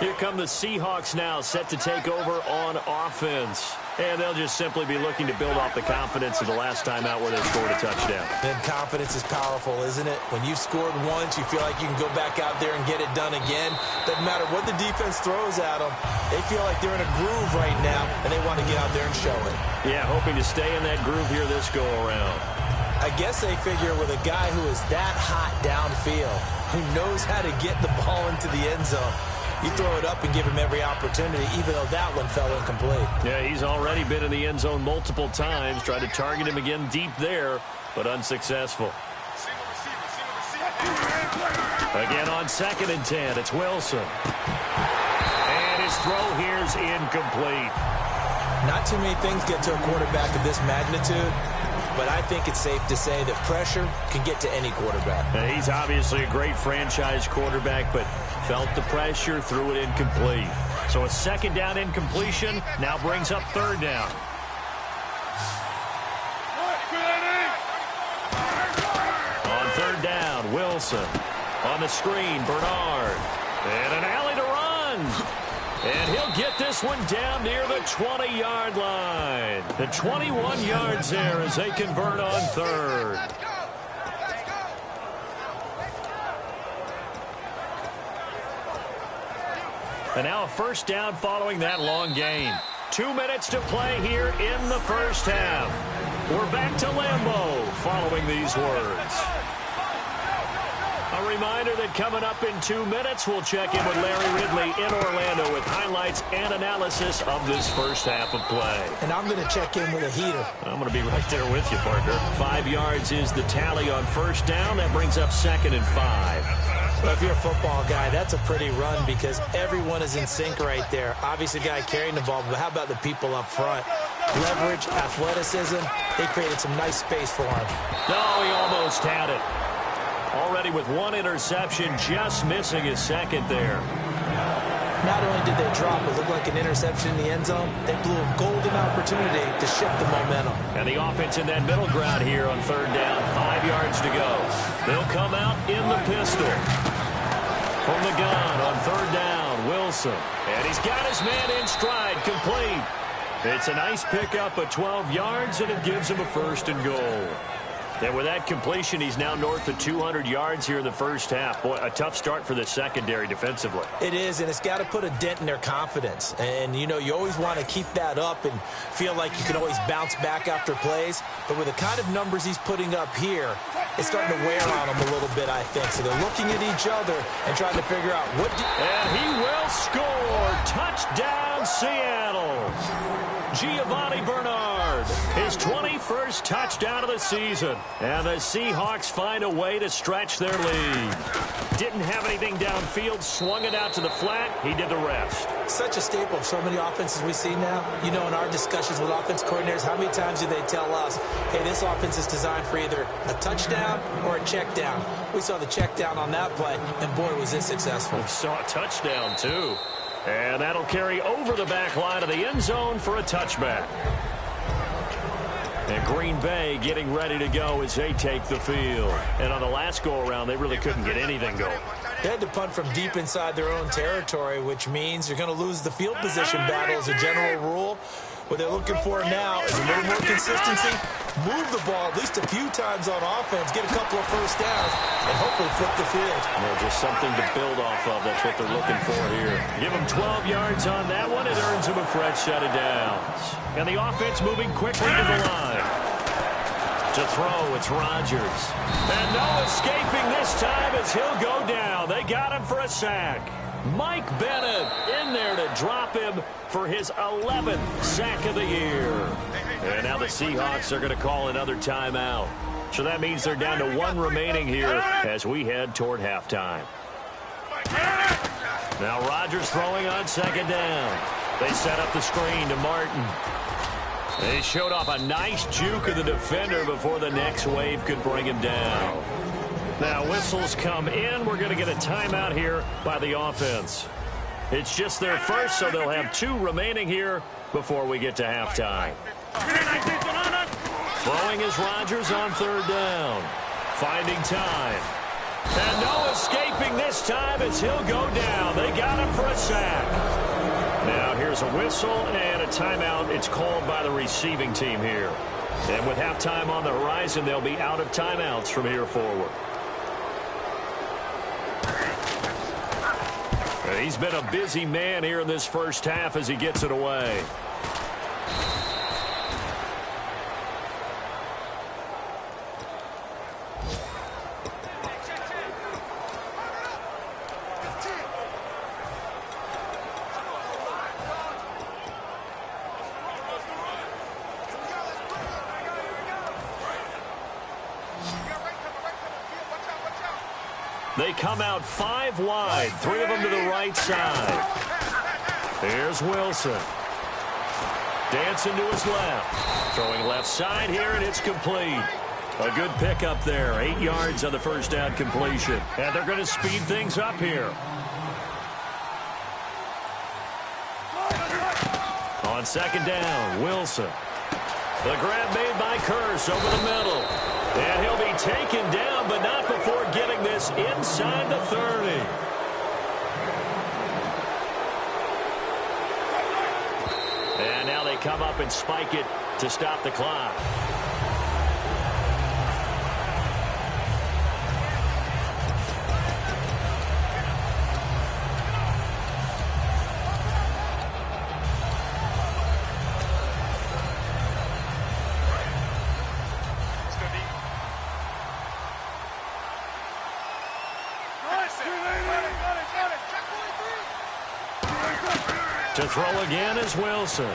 Here come the Seahawks now, set to take over on offense. And they'll just simply be looking to build off the confidence of the last time out where they scored a touchdown. And confidence is powerful, isn't it? When you've scored once, you feel like you can go back out there and get it done again. Doesn't matter what the defense throws at them. They feel like they're in a groove right now, and they want to get out there and show it. Yeah, hoping to stay in that groove here this go-around. I guess they figure with a guy who is that hot downfield, who knows how to get the ball into the end zone, you throw it up and give him every opportunity, even though that one fell incomplete. Yeah, he's already been in the end zone multiple times. Tried to target him again deep there, but unsuccessful. Again on 2nd and 10, it's Wilson. And his throw here's incomplete. Not too many things get to a quarterback of this magnitude, but I think it's safe to say that pressure can get to any quarterback. He's obviously a great franchise quarterback, but felt the pressure, threw it incomplete. So a 2nd down incompletion now brings up 3rd down. On 3rd down, Wilson. On the screen, Bernard. And an alley to run. And he'll get this one down near the 20-yard line. The 21 yards there as they convert on 3rd. And now a 1st down following that long gain. 2 minutes to play here in the 1st half. We're back to Lambeau following these words. A reminder that coming up in 2 minutes, we'll check in with Larry Ridley in Orlando with highlights and analysis of this 1st half of play. And I'm going to check in with a heater. I'm going to be right there with you, partner. 5 yards is the tally on 1st down. That brings up 2nd and 5. Well, if you're a football guy, that's a pretty run because everyone is in sync right there. Obviously, the guy carrying the ball, but how about the people up front? Leverage, athleticism, they created some nice space for him. No, he almost had it. Already with 1 interception, just missing his 2nd there. Not only did they drop it look like an interception in the end zone, they blew a golden opportunity to shift the momentum. And the offense in that middle ground here on 3rd down, 5 yards to go. They'll come out in the pistol. From the gun on 3rd down, Wilson. And he's got his man in stride, complete. It's a nice pickup of 12 yards, and it gives him a 1st and goal. And with that completion, he's now north of 200 yards here in the 1st half. Boy, a tough start for the secondary defensively. It is, and it's got to put a dent in their confidence. And, you know, you always want to keep that up and feel like you can always bounce back after plays. But with the kind of numbers he's putting up here, it's starting to wear on them a little bit, I think. So they're looking at each other and trying to figure out what... And he will score. Touchdown, Seattle. Giovanni Bernard, his 21st touchdown of the season. And the Seahawks find a way to stretch their lead. Didn't have anything downfield, swung it out to the flat. He did the rest. Such a staple of so many offenses we see now. You know, in our discussions with offense coordinators, how many times do they tell us, hey, this offense is designed for either a touchdown or a check down. We saw the check down on that play, and boy, was it successful. We saw a touchdown, too. And that'll carry over the back line of the end zone for a touchback. And Green Bay getting ready to go as they take the field. And on the last go-around, they really couldn't get anything going. They had to punt from deep inside their own territory, which means you're going to lose the field position battle as a general rule. What they're looking for now is a little more consistency, move the ball at least a few times on offense, get a couple of 1st downs, and hopefully flip the field. Well, just something to build off of. That's what they're looking for here. Give them 12 yards on that one. It earns them a fresh set of downs. And the offense moving quickly to the line. To throw, it's Rodgers. And no escaping this time as he'll go down. They got him for a sack. Mike Bennett in there to drop him for his 11th sack of the year. And now the Seahawks are going to call another timeout. So that means they're down to 1 remaining here as we head toward halftime. Now Rodgers throwing on 2nd down. They set up the screen to Martin. They showed off a nice juke of the defender before the next wave could bring him down. Now whistles come in. We're going to get a timeout here by the offense. It's just their first, so they'll have 2 remaining here before we get to halftime. Throwing is Rodgers on 3rd down. Finding time. And no escaping this time as he'll go down. They got him for a sack. Now here's a whistle and a timeout. It's called by the receiving team here. And with halftime on the horizon, they'll be out of timeouts from here forward. He's been a busy man here in this first half as he gets it away. They come out 5 wide, 3 of them to the right side. Here's Wilson. Dancing to his left. Throwing left side here, and it's complete. A good pickup there. 8 yards on the first down completion. And they're going to speed things up here. On second down, Wilson. The grab made by Kearse over the middle. And he'll be taken down, but not before getting this inside the 30. And now they come up and spike it to stop the clock. To throw again is Wilson.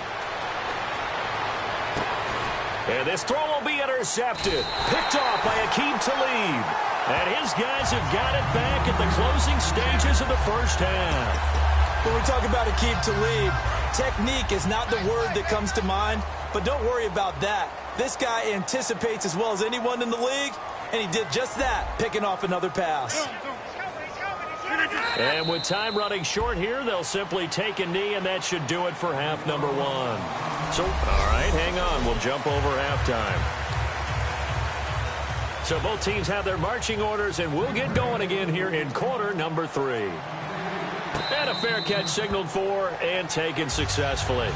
And this throw will be intercepted. Picked off by Aqib Talib. And his guys have got it back at the closing stages of the first half. When we talk about Aqib Talib, technique is not the word that comes to mind, but don't worry about that. This guy anticipates as well as anyone in the league, and he did just that, picking off another pass. And with time running short here, they'll simply take a knee, and that should do it for half number 1. So, all right, hang on. We'll jump over halftime. So both teams have their marching orders, and we'll get going again here in quarter number 3. And a fair catch signaled for and taken successfully.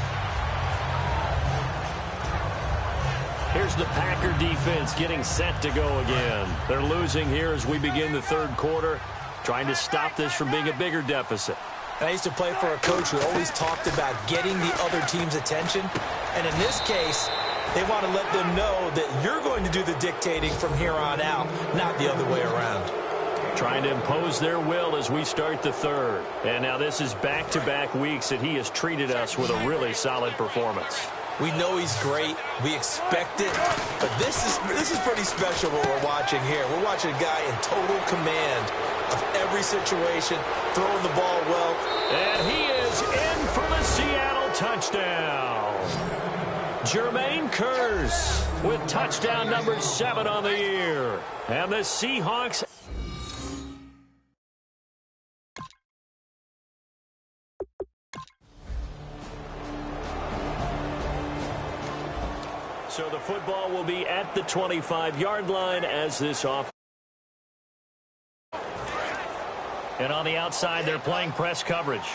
Here's the Packer defense getting set to go again. They're losing here as we begin the third quarter, trying to stop this from being a bigger deficit. And I used to play for a coach who always talked about getting the other team's attention. And in this case, they want to let them know that you're going to do the dictating from here on out, not the other way around. Trying to impose their will as we start the third. And now this is back-to-back weeks that he has treated us with a really solid performance. We know he's great. We expect it. But this is pretty special what we're watching here. We're watching a guy in total command of every situation, throwing the ball well. And he is in for the Seattle touchdown. Jermaine Kearse with touchdown number 7 on the year. And the Seahawks... So the football will be at the 25-yard line as this off. And on the outside, they're playing press coverage.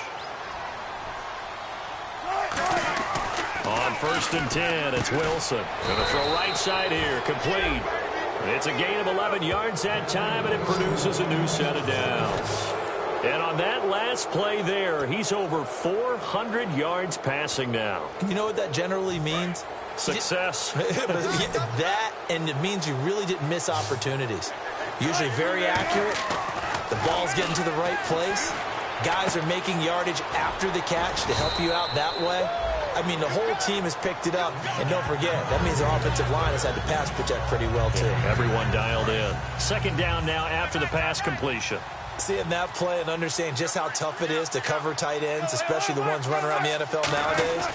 On 1st and 10, it's Wilson. Going to throw right side here, complete. It's a gain of 11 yards that time, and it produces a new set of downs. And on that last play there, he's over 400 yards passing now. You know what that generally means? Success. That, and it means you really didn't miss opportunities. Usually very accurate. The ball's getting to the right place. Guys are making yardage after the catch to help you out that way. I mean, the whole team has picked it up. And don't forget, that means our offensive line has had to pass protect pretty well, too. Everyone dialed in. Second down now after the pass completion. Seeing that play and understanding just how tough it is to cover tight ends, especially the ones running around the NFL nowadays,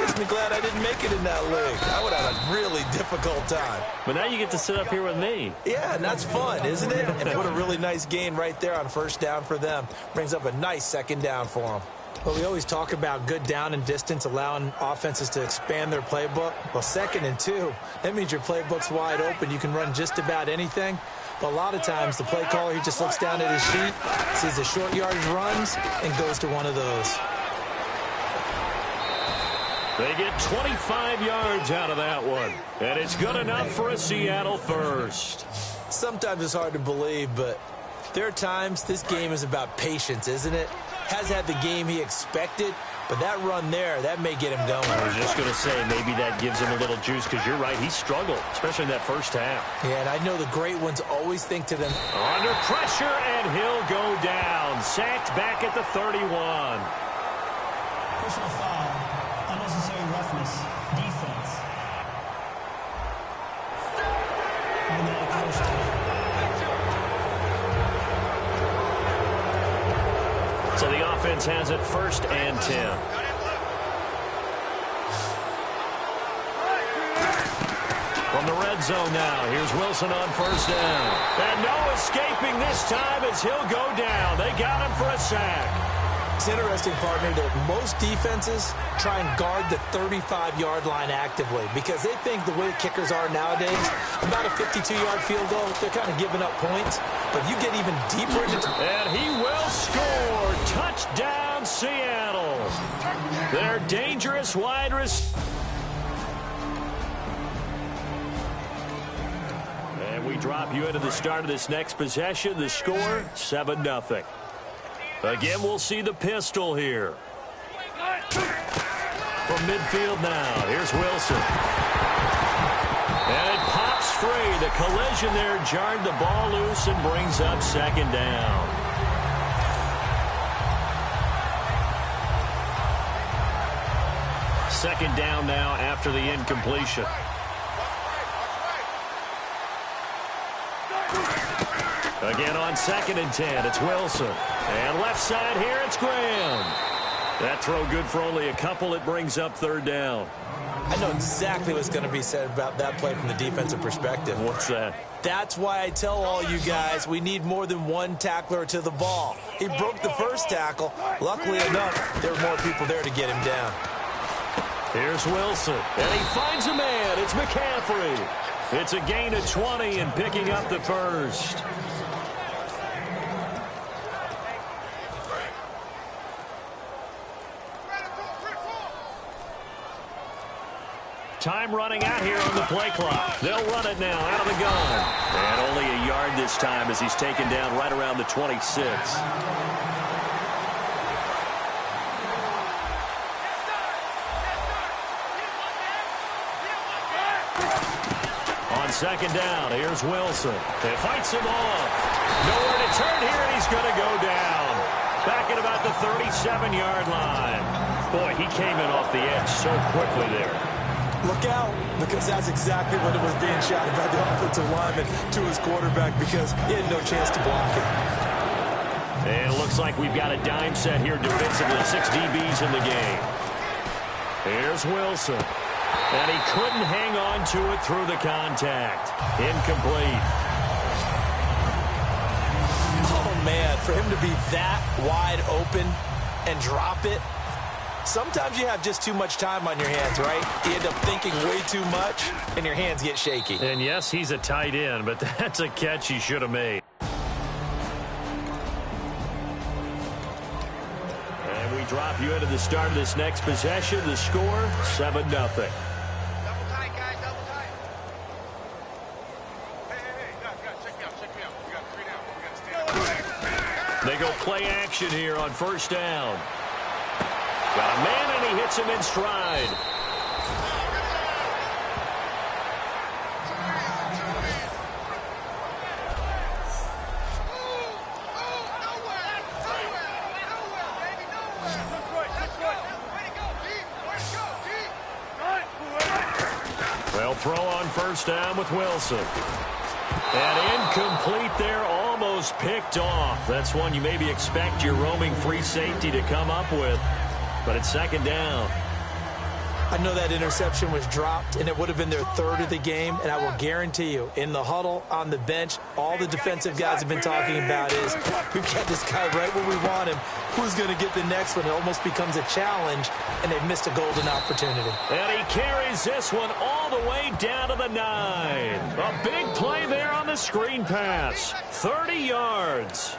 makes me glad I didn't make it in that league. I would have a really difficult time. But now you get to sit up here with me. Yeah, and that's fun, isn't it? And what a really nice gain right there on first down for them. Brings up a nice second down for them. Well, we always talk about good down and distance, allowing offenses to expand their playbook. Well, 2nd and 2, that means your playbook's wide open. You can run just about anything. But a lot of times, the play caller, he just looks down at his sheet, sees the short yardage runs, and goes to one of those. They get 25 yards out of that one. And it's good enough for a Seattle first. Sometimes it's hard to believe, but there are times this game is about patience, isn't it? Has had the game he expected, but that run there, that may get him going. I was just going to say, maybe that gives him a little juice, because you're right, he struggled, especially in that first half. Yeah, and I know the great ones always think to them. Under pressure, and he'll go down. Sacked back at the 31. Personal foul. Unnecessary roughness. Defense. Automatic first down. So the offense has it 1st and 10. From the red zone now, here's Wilson on 1st down. And no escaping this time as he'll go down. They got him for a sack. It's interesting, partner, that most defenses try and guard the 35-yard line actively because they think the way kickers are nowadays, about a 52-yard field goal, they're kind of giving up points. But you get even deeper into... And he will score. Touchdown, Seattle. Their dangerous wide receiver. And we drop you into the start of this next possession. The score, 7-0. Again, we'll see the pistol here. From midfield now, here's Wilson. And it pops free. The collision there jarred the ball loose and brings up 2nd down. Second down now after the incompletion. Again on 2nd and 10, it's Wilson. And left side here, it's Graham. That throw good for only a couple. It brings up 3rd down. I know exactly what's going to be said about that play from the defensive perspective. What's that? That's why I tell all you guys we need more than one tackler to the ball. He broke the first tackle. Luckily enough, there were more people there to get him down. Here's Wilson, and he finds a man. It's McCaffrey. It's a gain of 20 and picking up the first. Time running out here on the play clock. They'll run it now out of the gun. And only a yard this time as he's taken down right around the 26. On 2nd down, here's Wilson. It fights him off. Nowhere to turn here, and he's going to go down. Back at about the 37-yard line. Boy, he came in off the edge so quickly there. Look out, because that's exactly what it was being shouted by the offensive lineman to his quarterback because he had no chance to block it. And it looks like we've got a dime set here defensively. 6 DBs in the game. Here's Wilson. And he couldn't hang on to it through the contact. Incomplete. Oh, man, for him to be that wide open and drop it, sometimes you have just too much time on your hands, right? You end up thinking way too much, and your hands get shaky. And yes, he's a tight end, but that's a catch he should have made. And we drop you into the start of this next possession. The score, 7-0. Double tight, guys, double tight. Hey, guys, check me out. We got 3 down. We got to stand up. They go play action here on 1st down. Got a man, and he hits him in stride. They'll throw on 1st down with Wilson. And incomplete there, almost picked off. That's one you maybe expect your roaming free safety to come up with. But it's 2nd down. I know that interception was dropped, and it would have been their third of the game, and I will guarantee you, in the huddle, on the bench, all the defensive guys have been talking about is, we've got this guy right where we want him. Who's going to get the next one? It almost becomes a challenge, and they've missed a golden opportunity. And he carries this one all the way down to the 9. A big play there on the screen pass. 30 yards.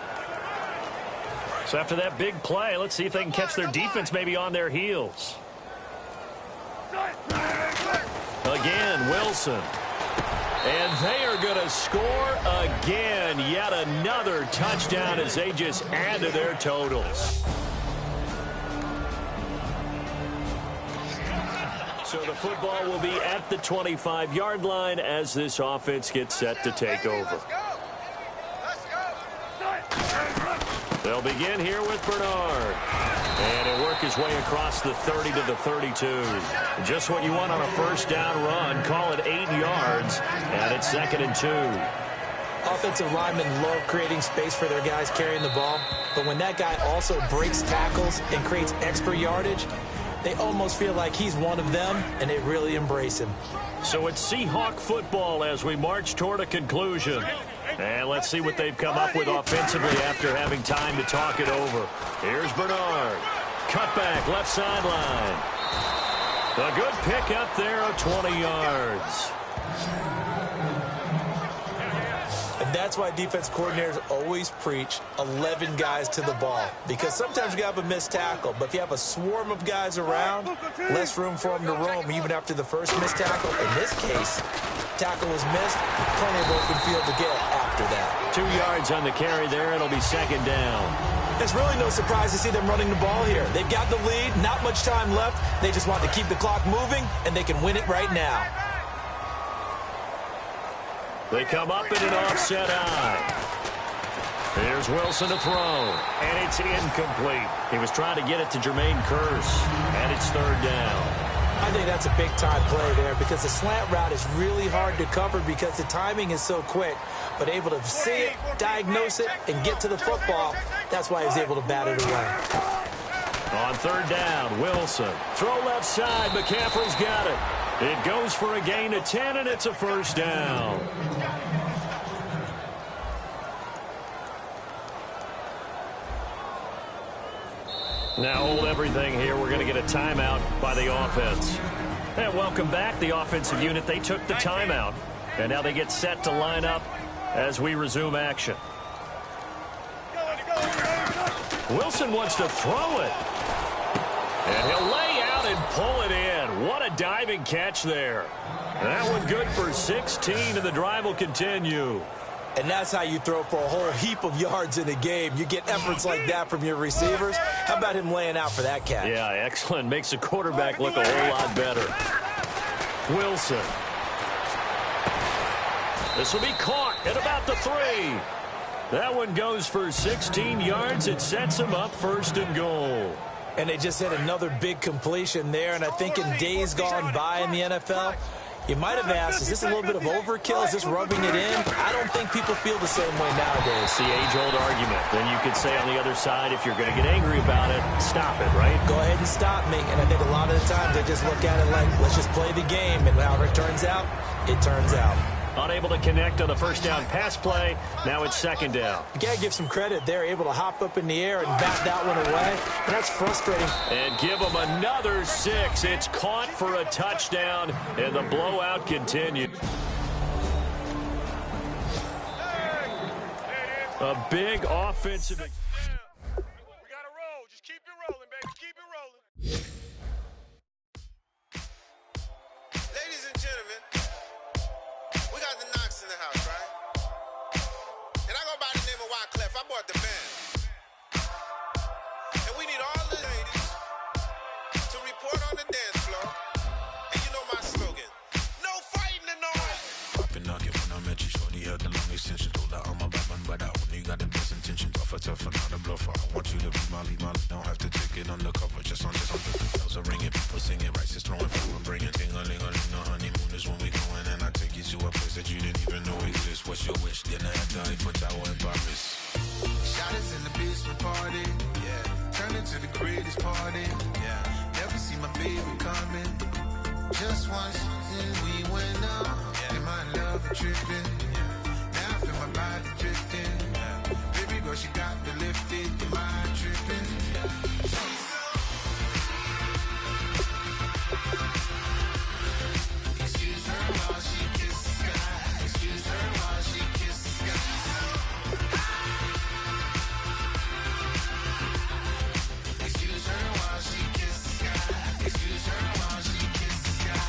So after that big play, let's see if they can catch their defense maybe on their heels. Again, Wilson. And they are going to score again. Yet another touchdown as they just add to their totals. So the football will be at the 25-yard line as this offense gets set to take over. They'll begin here with Bernard. And he'll work his way across the 30 to the 32. Just what you want on a first down run. Call it 8 yards. And it's 2nd and 2. Offensive linemen love creating space for their guys carrying the ball. But when that guy also breaks tackles and creates extra yardage, they almost feel like he's one of them, and they really embrace him. So it's Seahawk football as we march toward a conclusion. And let's see what they've come up with offensively after having time to talk it over. Here's Bernard. Cutback, left sideline. A good pick up there of 20 yards. And that's why defense coordinators always preach 11 guys to the ball. Because sometimes you have a missed tackle, but if you have a swarm of guys around, less room for them to roam even after the first missed tackle. In this case, tackle was missed, plenty of open field to get after that. 2 yards on the carry there. It'll be 2nd down. It's really no surprise to see them running the ball here. They've got the lead, not much time left. They just want to keep the clock moving, and they can win it right now. They come up in an offset eye. Here's Wilson to throw, and it's incomplete. He was trying to get it to Jermaine Kearse, and it's 3rd down. I think that's a big-time play there because the slant route is really hard to cover because the timing is so quick. But able to see it, diagnose it, and get to the football, that's why he was able to bat it away. On 3rd down, Wilson. Throw left side. McCaffrey's got it. It goes for a gain of 10, and it's a 1st down. Now hold everything here. We're going to get a timeout by the offense. And welcome back, the offensive unit. They took the timeout, and now they get set to line up as we resume action. Wilson wants to throw it. And he'll lay out and pull it in. What a diving catch there. That one good for 16, and the drive will continue. And that's how you throw for a whole heap of yards in a game. You get efforts like that from your receivers. How about him laying out for that catch? Yeah, excellent. Makes the quarterback look a whole lot better. Wilson. This will be caught at about the 3. That one goes for 16 yards. It sets him up 1st and goal. And they just hit another big completion there. And I think in days gone by in the NFL, you might have asked, is this a little bit of overkill? Is this rubbing it in? I don't think people feel the same way nowadays. It's the age-old argument. Then you could say on the other side, if you're going to get angry about it, stop it, right? Go ahead and stop me. And I think a lot of the times they just look at it like, let's just play the game. And however it turns out, it turns out. Unable to connect on the first down pass play. Now it's 2nd down. You got to give some credit. They're able to hop up in the air and bat that one away. And that's frustrating. And give them another 6. It's caught for a touchdown, and the blowout continued. A big offensive. We got to roll. Just keep it rolling, baby. Keep it rolling. Ladies and gentlemen, we got the Knox in the house, right? And I go by the name of Wyclef. I bought the band. And we need all the ladies to report on the dance floor. And you know my slogan, no fighting in no I've been knocking when I met you, shorty had the long extension. Told her I'm a bad man, but I only got the best intention. Tougher, not a bluffer. I want you to be Molly. Don't have to take it undercover. Just on the bells are ringing, people singing, rice is throwing food and bringing ting-a-ling-a-ling. The honeymoon is when we going, and I take you to a place that you didn't even know exists. What's your wish? Dinner at the Eiffel Tower in Paris. Shot us in the basement party, yeah. Turn into the greatest party, yeah. Never see my baby coming. Just once, then we went up. And my love tripping. Now I feel my body drifting. Baby girl, she got me lifted. My tripping. Excuse her while she kiss the sky. Excuse her while she kiss the sky. Excuse her while she kiss the sky. Excuse her while she kiss the sky.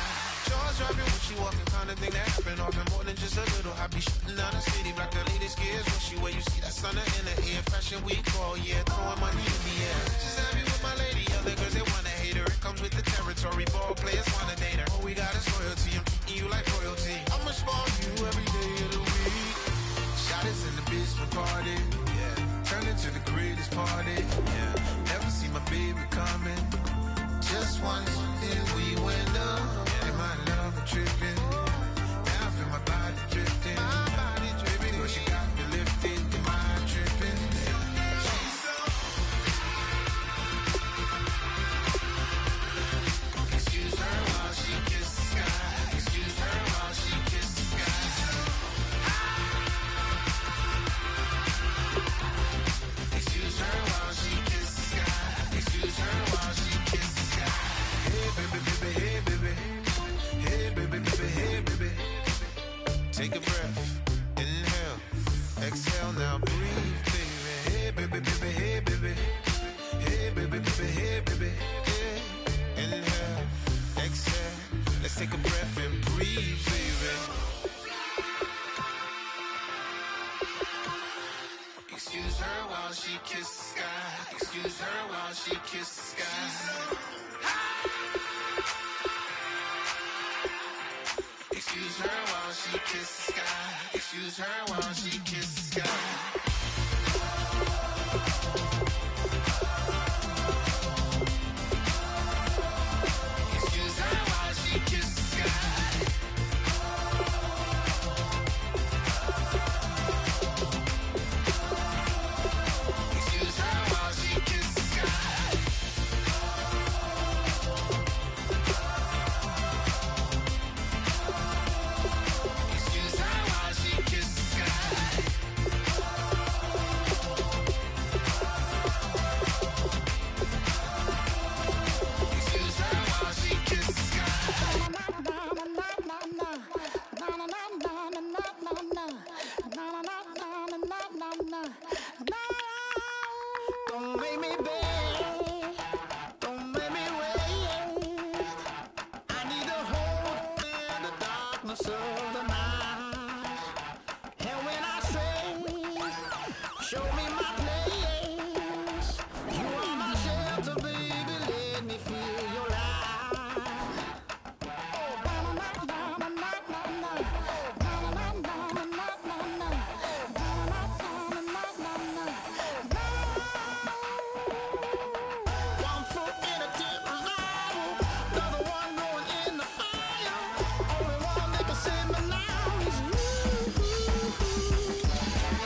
Jaws dropping when she walking, kind of thing that happen often. More than just a little. I be shooting down the city, black the latest gears. When she wear, you see that sun in the air. Fashion week all year, throwing money in the air. She's happy with my lady, other girls they wanna hate her. It comes with the territory, ball players wanna date her. All we got is loyalty, I'm treating you like royalty. I'ma spoil you every day of the week. Shot is in the basement party, yeah. Turn into the greatest party, yeah. Never see my baby coming. Just once, then we went up. And my love tripping. Now I feel my body drifting. My body dripping. Girl, she got me lifted. My tripping. She's so. Excuse her while she kiss the sky. Excuse her while she kiss the sky. Excuse her while she kiss the sky. Excuse her while she kiss the sky. Hey baby, baby, hey baby. Hey baby, baby, hey baby. Take a breath, inhale, exhale, now breathe, baby. Hey baby, baby, hey baby. Hey baby, baby, hey baby. Hey. Inhale, exhale, let's take a breath and breathe, baby. Excuse her while she kiss the sky. Excuse her while she kiss the sky. Excuse her while she kiss the sky. Excuse her while she kiss the sky. Excuse her while she kiss the sky. Excuse her while she kiss the sky. Excuse her while she kiss the sky. Excuse her while she kiss the sky. Don't make me beg, don't make me wait. I need a hope in the darkness of the night. And when I stray, show me my place. You are my shelter, baby, let me feel your light. One foot in a deep revival, another one going in the fire. Only one that can save me now is you.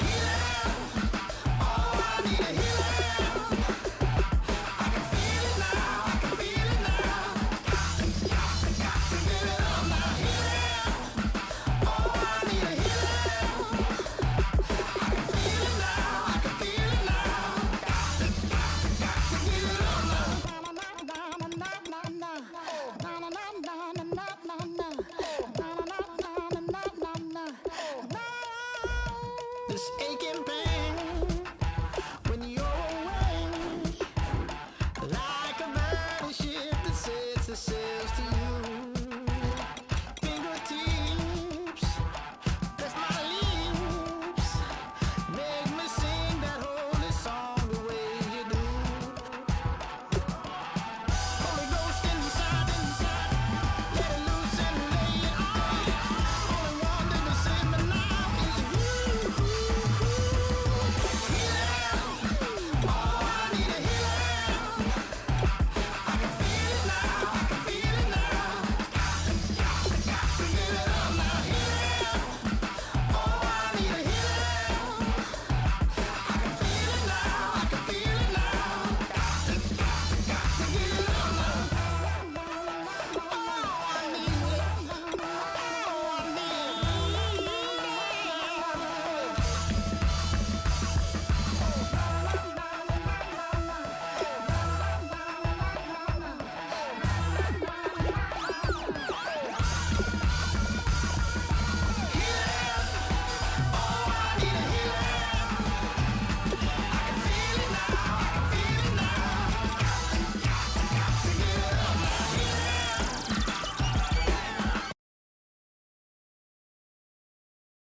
Healing, oh, I need a healing. I can feel it now, I can feel it now. Got to get it up now. Healing, oh, I need a healing. I can feel it now, I can feel it now. Got to get it up now. This aching pain when you're away, like a burning ship that sets the sails to you.